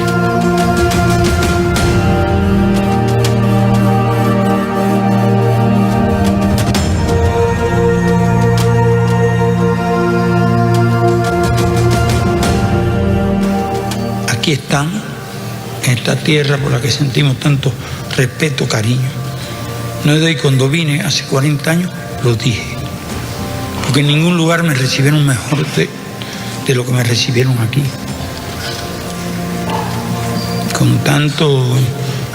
Aquí están, en esta tierra por la que sentimos tanto respeto, cariño, No es de cuando vine hace 40 años, lo dije. Porque en ningún lugar me recibieron mejor de lo que me recibieron aquí. Con tanto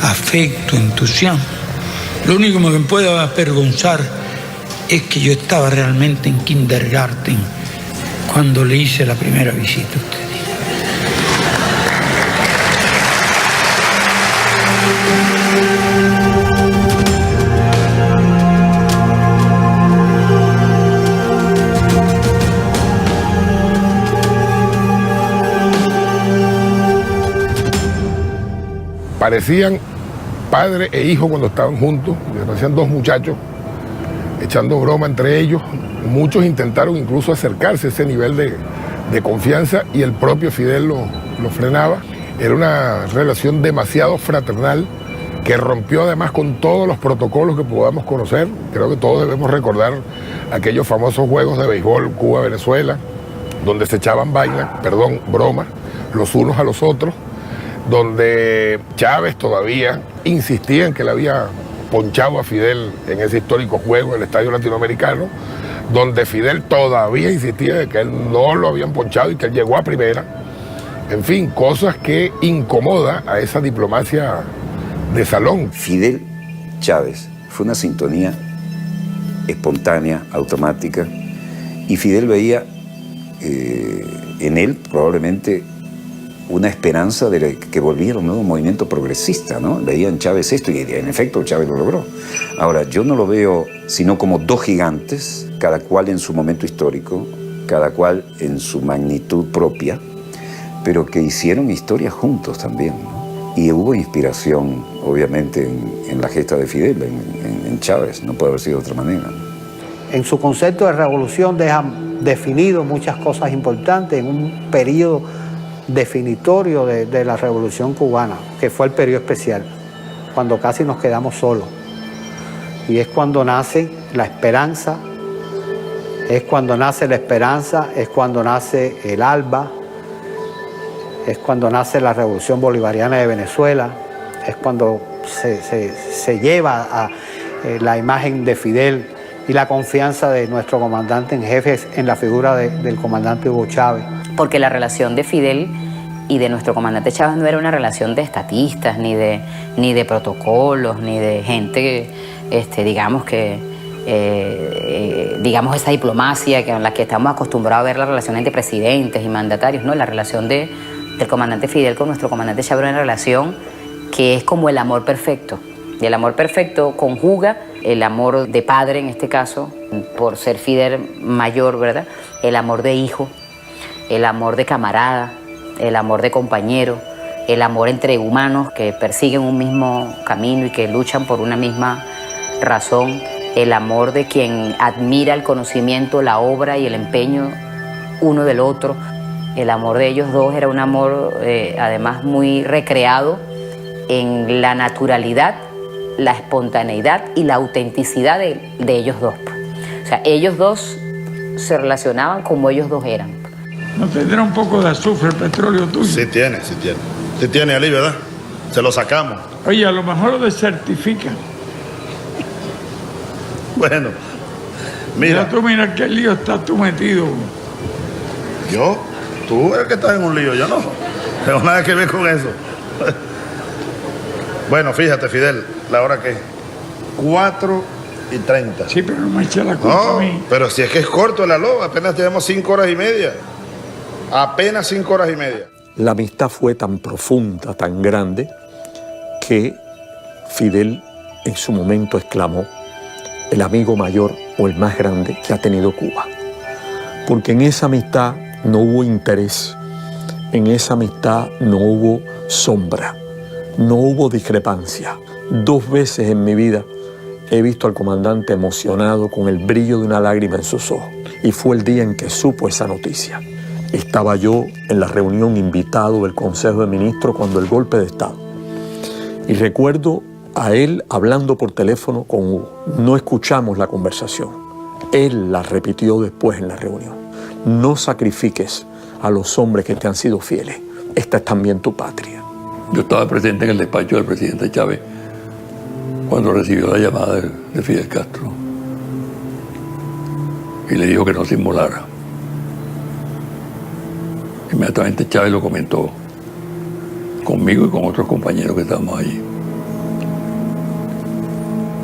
afecto, entusiasmo. Lo único que me puede avergonzar es que yo estaba realmente en kindergarten cuando le hice la primera visita a ustedes. Parecían padre e hijo cuando estaban juntos, parecían dos muchachos echando broma entre ellos. Muchos intentaron incluso acercarse a ese nivel de confianza y el propio Fidel lo frenaba. Era una relación demasiado fraternal que rompió además con todos los protocolos que podamos conocer. Creo que todos debemos recordar aquellos famosos juegos de béisbol Cuba-Venezuela, donde se echaban bromas los unos a los otros, donde Chávez todavía insistía en que le había ponchado a Fidel en ese histórico juego del Estadio Latinoamericano, donde Fidel todavía insistía de que él no lo habían ponchado y que él llegó a primera. En fin, cosas que incomoda a esa diplomacia de salón. Fidel Chávez fue una sintonía espontánea, automática, y Fidel veía en él probablemente una esperanza de que volviera un nuevo movimiento progresista, ¿no? Veía en Chávez esto y en efecto Chávez lo logró. Ahora, yo no lo veo sino como dos gigantes, cada cual en su momento histórico, cada cual en su magnitud propia, pero que hicieron historia juntos también, ¿no? Y hubo inspiración, obviamente, en la gesta de Fidel, en Chávez, no puede haber sido de otra manera. En su concepto de revolución deja definido muchas cosas importantes en un periodo definitorio de la Revolución Cubana, que fue el periodo especial, cuando casi nos quedamos solos. Y es cuando nace la esperanza, es cuando nace el ALBA, es cuando nace la Revolución Bolivariana de Venezuela, es cuando se lleva a la imagen de Fidel y la confianza de nuestro comandante en jefe en la figura del comandante Hugo Chávez. Porque la relación de Fidel y de nuestro comandante Chávez no era una relación de estatistas, ni de protocolos, ni de gente, digamos esa diplomacia en la que estamos acostumbrados a ver la relación entre presidentes y mandatarios, ¿no? La relación del comandante Fidel con nuestro comandante Chávez era una relación que es como el amor perfecto. Y el amor perfecto conjuga el amor de padre, en este caso, por ser Fidel mayor, ¿verdad? El amor de hijo, el amor de camarada, el amor de compañero, el amor entre humanos que persiguen un mismo camino y que luchan por una misma razón, el amor de quien admira el conocimiento, la obra y el empeño uno del otro. El amor de ellos dos era un amor además muy recreado en la naturalidad, la espontaneidad y la autenticidad de ellos dos. O sea, ellos dos se relacionaban como ellos dos eran. ¿No tendrá un poco de azufre el petróleo tuyo? Sí tiene. Sí tiene, Ali, ¿verdad? Se lo sacamos. Oye, a lo mejor lo desertifican. Bueno, mira. Mira qué lío estás tú metido. ¿Yo? Tú eres el que estás en un lío, yo no. Tengo nada que ver con eso. Bueno, fíjate, Fidel, la hora que es 4:30. Sí, pero no me eché la culpa a mí. Pero si es que es corto el reloj, apenas tenemos 5 horas y media. Apenas 5 horas y media. La amistad fue tan profunda, tan grande, que Fidel en su momento exclamó: el amigo mayor o el más grande que ha tenido Cuba. Porque en esa amistad no hubo interés, en esa amistad no hubo sombra, no hubo discrepancia. 2 veces en mi vida he visto al comandante emocionado con el brillo de una lágrima en sus ojos, y fue el día en que supo esa noticia. Estaba yo en la reunión invitado del Consejo de Ministros cuando el golpe de Estado, y recuerdo a él hablando por teléfono con Hugo. No escuchamos la conversación, él la repitió después en la reunión: no sacrifiques a los hombres que te han sido fieles, esta es también tu patria. Yo estaba presente en el despacho del presidente Chávez cuando recibió la llamada de Fidel Castro y le dijo que no se inmolara. Inmediatamente Chávez lo comentó conmigo y con otros compañeros que estábamos allí.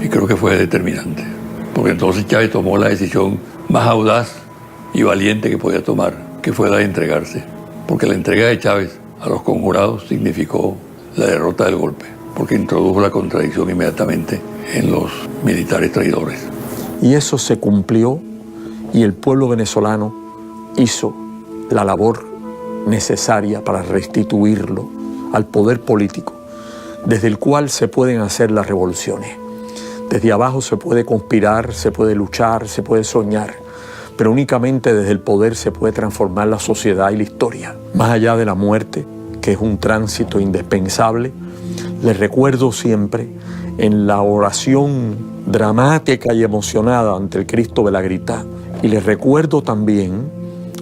Y creo que fue determinante, porque entonces Chávez tomó la decisión más audaz y valiente que podía tomar, que fue la de entregarse. Porque la entrega de Chávez a los conjurados significó la derrota del golpe, porque introdujo la contradicción inmediatamente en los militares traidores. Y eso se cumplió y el pueblo venezolano hizo la labor necesaria para restituirlo al poder político, desde el cual se pueden hacer las revoluciones. Desde abajo se puede conspirar, se puede luchar, se puede soñar, pero únicamente desde el poder se puede transformar la sociedad y la historia. Más allá de la muerte, que es un tránsito indispensable, les recuerdo siempre en la oración dramática y emocionada ante el Cristo de la Grita. Y les recuerdo también,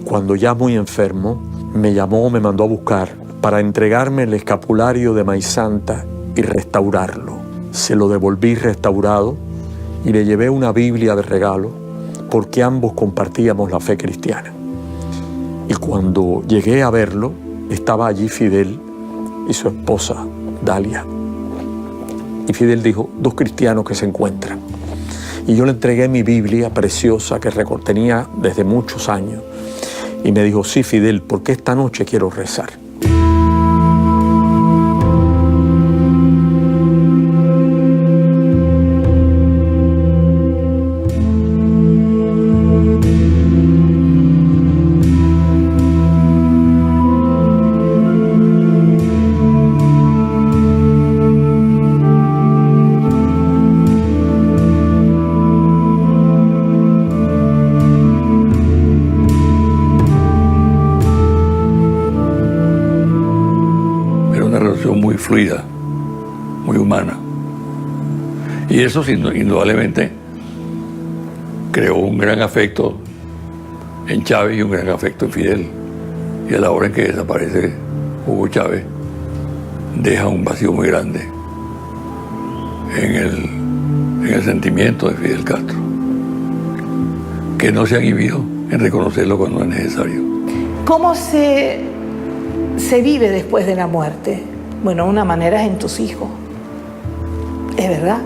cuando ya muy enfermo, me mandó a buscar para entregarme el escapulario de Maíz Santa y restaurarlo. Se lo devolví restaurado y le llevé una Biblia de regalo porque ambos compartíamos la fe cristiana. Y cuando llegué a verlo, estaba allí Fidel y su esposa, Dalia. Y Fidel dijo, 2 cristianos que se encuentran. Y yo le entregué mi Biblia preciosa que tenía desde muchos años. Y me dijo, sí, Fidel, porque esta noche quiero rezar. Muy fluida, muy humana. Y eso indudablemente creó un gran afecto en Chávez y un gran afecto en Fidel. Y a la hora en que desaparece Hugo Chávez, deja un vacío muy grande en el sentimiento de Fidel Castro, que no se han inhibido en reconocerlo cuando es necesario. ¿Cómo se vive después de la muerte? Bueno, una manera es en tus hijos, es verdad.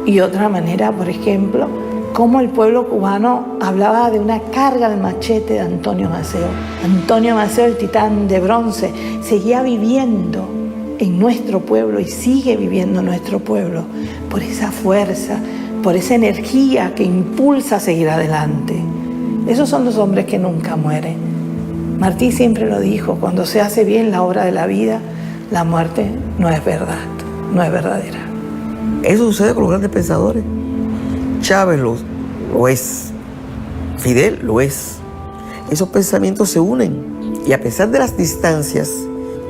Y otra manera, por ejemplo, cómo el pueblo cubano hablaba de una carga al machete de Antonio Maceo. Antonio Maceo, el titán de bronce, seguía viviendo en nuestro pueblo y sigue viviendo en nuestro pueblo por esa fuerza, por esa energía que impulsa a seguir adelante. Esos son los hombres que nunca mueren. Martí siempre lo dijo, cuando se hace bien la obra de la vida, la muerte no es verdad, no es verdadera. Eso sucede con los grandes pensadores. Chávez lo es, Fidel lo es. Esos pensamientos se unen y a pesar de las distancias,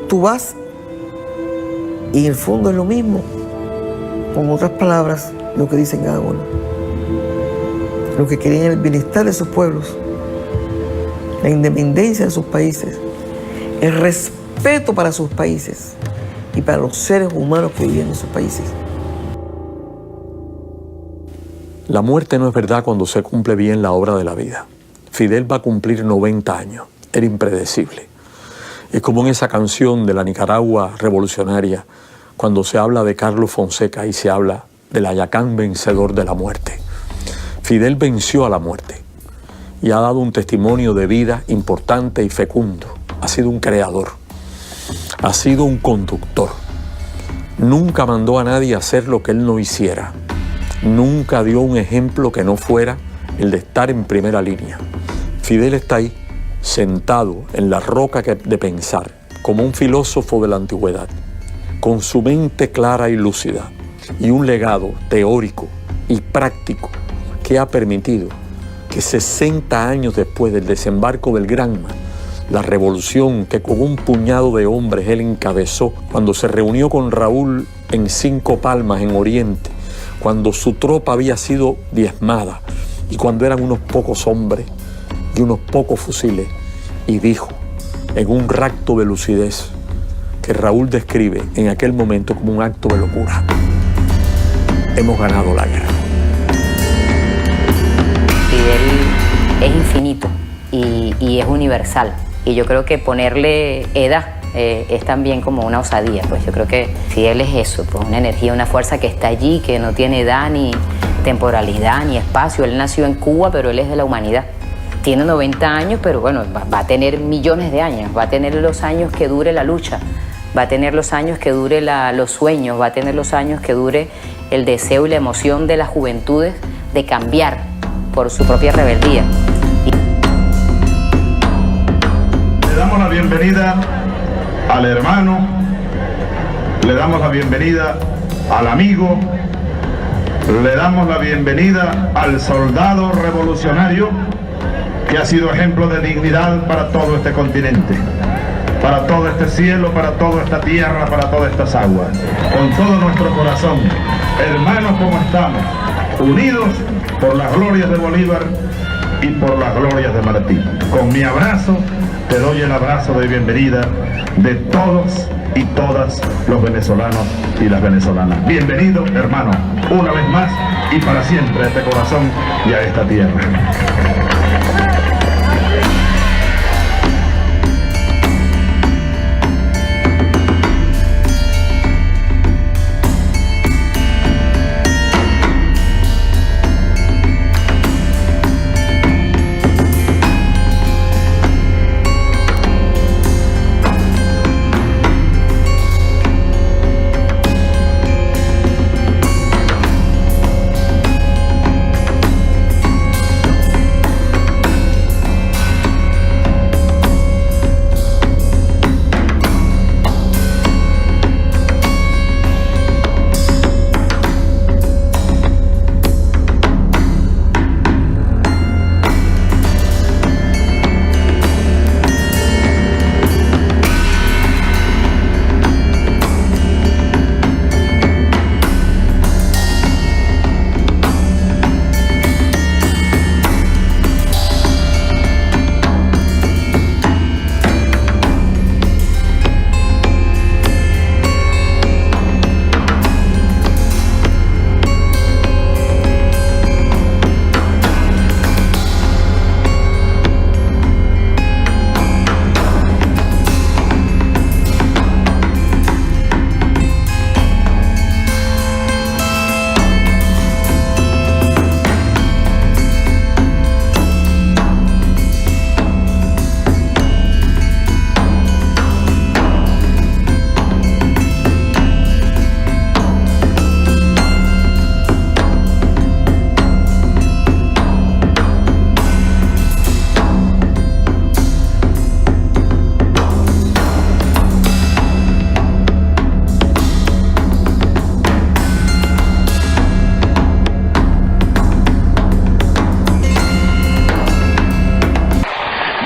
tú vas y en el fondo es lo mismo. Con otras palabras, lo que dicen cada uno. Lo que querían el bienestar de sus pueblos, la independencia de sus países, el respeto para sus países y para los seres humanos que viven en sus países. La muerte no es verdad cuando se cumple bien la obra de la vida. Fidel va a cumplir 90 años. Era impredecible. Es como en esa canción de la Nicaragua revolucionaria, cuando se habla de Carlos Fonseca y se habla del Ayacán vencedor de la muerte. Fidel venció a la muerte y ha dado un testimonio de vida importante y fecundo. Ha sido un creador. Ha sido un conductor. Nunca mandó a nadie a hacer lo que él no hiciera. Nunca dio un ejemplo que no fuera el de estar en primera línea. Fidel está ahí, sentado en la roca de pensar, como un filósofo de la antigüedad, con su mente clara y lúcida, y un legado teórico y práctico que ha permitido que 60 años después del desembarco del Granma, la revolución que con un puñado de hombres él encabezó cuando se reunió con Raúl en Cinco Palmas, en Oriente, cuando su tropa había sido diezmada y cuando eran unos pocos hombres y unos pocos fusiles, y dijo en un rapto de lucidez que Raúl describe en aquel momento como un acto de locura: hemos ganado la guerra. Fidel es infinito y es universal. Y yo creo que ponerle edad es también como una osadía. Pues yo creo que Fidel es eso, pues una energía, una fuerza que está allí, que no tiene edad, ni temporalidad, ni espacio. Él nació en Cuba, pero él es de la humanidad. Tiene 90 años, pero bueno, va a tener millones de años. Va a tener los años que dure la lucha. Va a tener los años que dure los sueños. Va a tener los años que dure el deseo y la emoción de las juventudes de cambiar por su propia rebeldía. Le damos la bienvenida al hermano, le damos la bienvenida al amigo, le damos la bienvenida al soldado revolucionario que ha sido ejemplo de dignidad para todo este continente, para todo este cielo, para toda esta tierra, para todas estas aguas. Con todo nuestro corazón, hermanos como estamos, unidos por las glorias de Bolívar y por las glorias de Martí. Con mi abrazo, te doy el abrazo de bienvenida de todos y todas los venezolanos y las venezolanas. Bienvenido, hermano, una vez más y para siempre a este corazón y a esta tierra.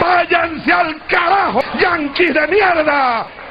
¡Váyanse al carajo, yanquis de mierda!